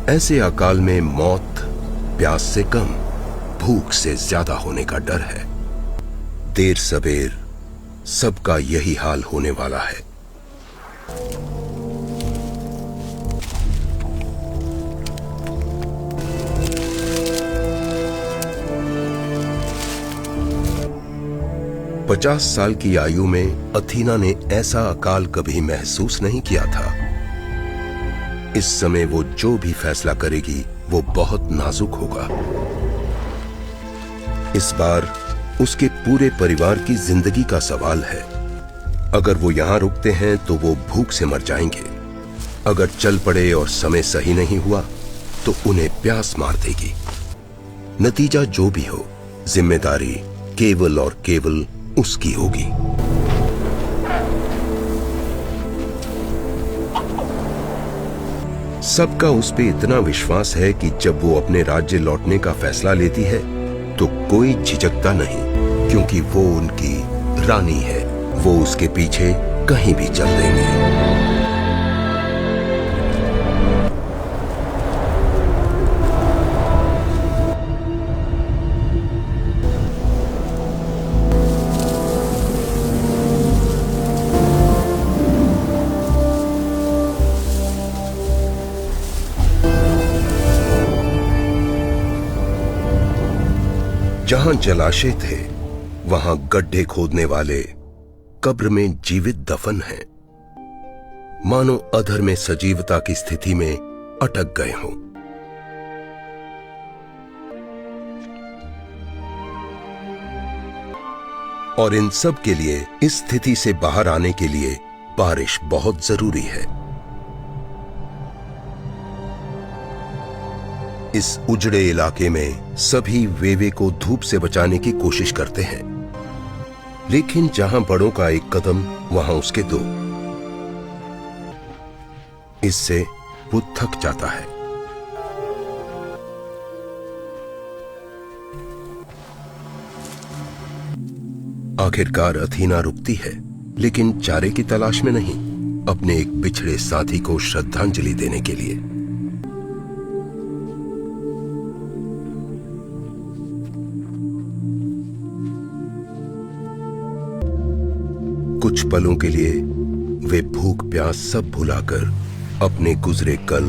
ऐसे अकाल में मौत प्यास से कम, भूख से ज्यादा होने का डर है। देर सबेर सबका यही हाल होने वाला है। पचास साल की आयु में अथीना ने ऐसा अकाल कभी महसूस नहीं किया था। इस समय वो जो भी फैसला करेगी वो बहुत नाजुक होगा। इस बार उसके पूरे परिवार की जिंदगी का सवाल है। अगर वो यहां रुकते हैं तो वो भूख से मर जाएंगे। अगर चल पड़े और समय सही नहीं हुआ तो उन्हें प्यास मार देगी। नतीजा जो भी हो, जिम्मेदारी केवल और केवल उसकी होगी। सबका उस पे इतना विश्वास है कि जब वो अपने राज्य लौटने का फैसला लेती है तो कोई झिझकता नहीं, क्योंकि वो उनकी रानी है। वो उसके पीछे कहीं भी चल देंगे। जहां जलाशय थे वहां गड्ढे खोदने वाले कब्र में जीवित दफन हैं, मानो अधर में सजीवता की स्थिति में अटक गए हों। और इन सब के लिए, इस स्थिति से बाहर आने के लिए बारिश बहुत जरूरी है। इस उजड़े इलाके में सभी वेवे को धूप से बचाने की कोशिश करते हैं, लेकिन जहां बड़ों का एक कदम वहां उसके दो। इससे वो थक जाता है। आखिरकार अथीना रुकती है, लेकिन चारे की तलाश में नहीं, अपने एक बिछड़े साथी को श्रद्धांजलि देने के लिए। कुछ पलों के लिए वे भूख प्यास सब भुलाकर अपने गुजरे कल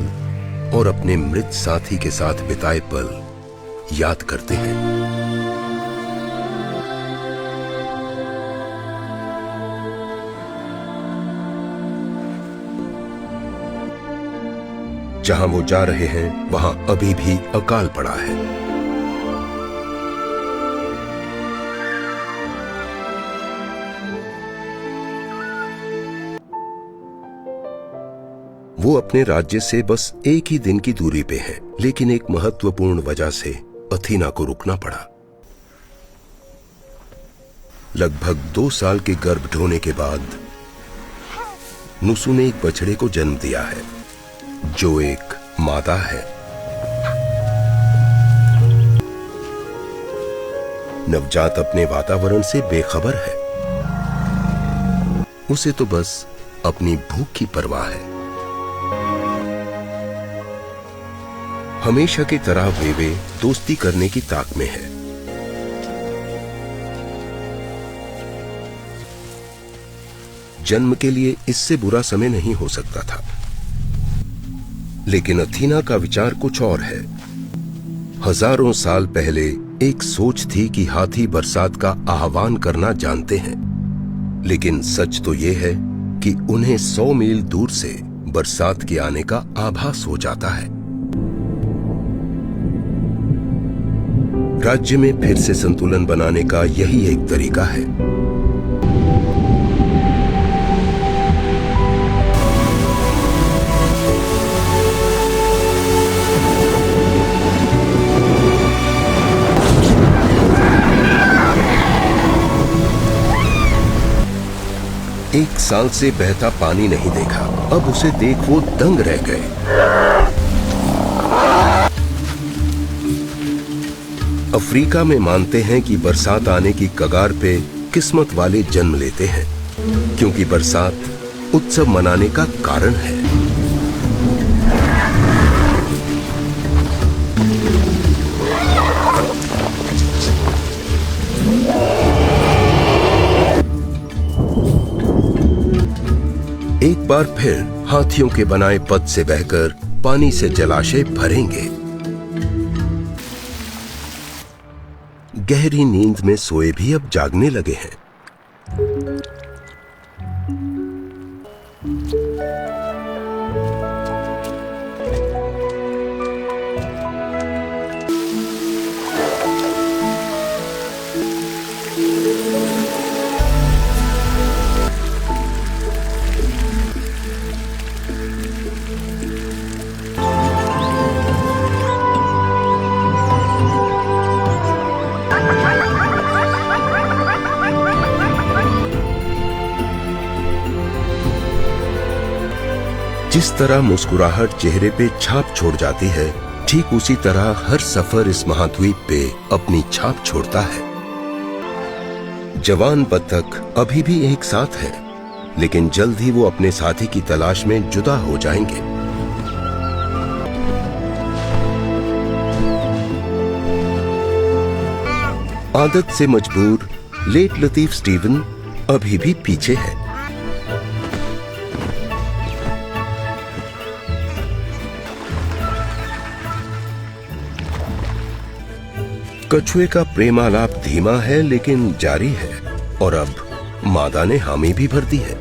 और अपने मृत साथी के साथ बिताए पल याद करते हैं। जहां वो जा रहे हैं वहां अभी भी अकाल पड़ा है। वो अपने राज्य से बस एक ही दिन की दूरी पे है, लेकिन एक महत्वपूर्ण वजह से अथीना को रुकना पड़ा। लगभग 2 साल के गर्भ ढोने के बाद नुसु ने एक बछड़े को जन्म दिया है, जो एक मादा है। नवजात अपने वातावरण से बेखबर है। उसे तो बस अपनी भूख की परवाह है। हमेशा की तरह वेवे दोस्ती करने की ताक में है। जन्म के लिए इससे बुरा समय नहीं हो सकता था, लेकिन अथीना का विचार कुछ और है। हजारों साल पहले एक सोच थी कि हाथी बरसात का आह्वान करना जानते हैं, लेकिन सच तो यह है कि उन्हें 100 मील दूर से बरसात के आने का आभास हो जाता है। राज्य में फिर से संतुलन बनाने का यही एक तरीका है। एक साल से बहता पानी नहीं देखा, अब उसे देख वो दंग रह गए। अफ्रीका में मानते हैं कि बरसात आने की कगार पे किस्मत वाले जन्म लेते हैं, क्योंकि बरसात उत्सव मनाने का कारण है। एक बार फिर हाथियों के बनाए पथ से बहकर पानी से जलाशय भरेंगे। गहरी नींद में सोए भी अब जागने लगे हैं। जिस तरह मुस्कुराहट चेहरे पे छाप छोड़ जाती है, ठीक उसी तरह हर सफर इस महाद्वीप पे अपनी छाप छोड़ता है। जवान बत्तख अभी भी एक साथ है, लेकिन जल्द ही वो अपने साथी की तलाश में जुदा हो जाएंगे। आदत से मजबूर लेट लतीफ स्टीवन अभी भी पीछे है। कछुए का प्रेमालाप धीमा है लेकिन जारी है, और अब मादा ने हामी भी भर दी है।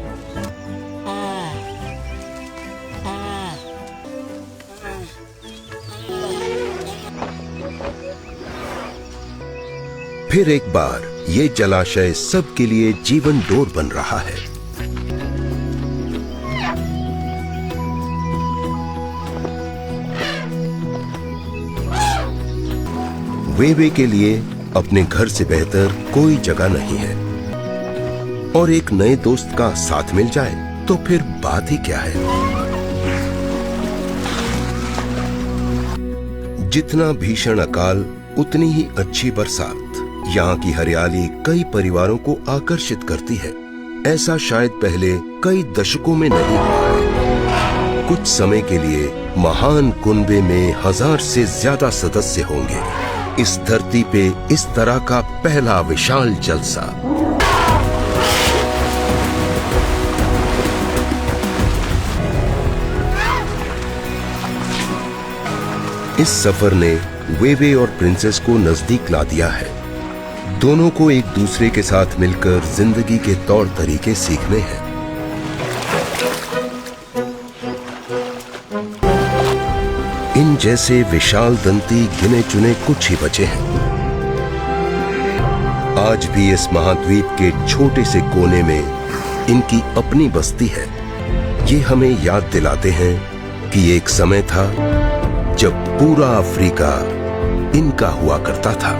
फिर एक बार ये जलाशय सबके लिए जीवन डोर बन रहा है। वेवे के लिए अपने घर से बेहतर कोई जगह नहीं है, और एक नए दोस्त का साथ मिल जाए तो फिर बात ही क्या है। जितना भीषण अकाल उतनी ही अच्छी बरसात। यहाँ की हरियाली कई परिवारों को आकर्षित करती है। ऐसा शायद पहले कई दशकों में नहीं हुआ है। कुछ समय के लिए महान कुनबे में 1000 से ज्यादा सदस्य होंगे। इस धरती पे इस तरह का पहला विशाल जलसा। इस सफर ने वेवे और प्रिंसेस को नजदीक ला दिया है। दोनों को एक दूसरे के साथ मिलकर जिंदगी के तौर तरीके सीखने हैं। इन जैसे विशाल दंती गिने चुने कुछ ही बचे हैं। आज भी इस महाद्वीप के छोटे से कोने में इनकी अपनी बस्ती है। ये हमें याद दिलाते हैं कि एक समय था जब पूरा अफ्रीका इनका हुआ करता था।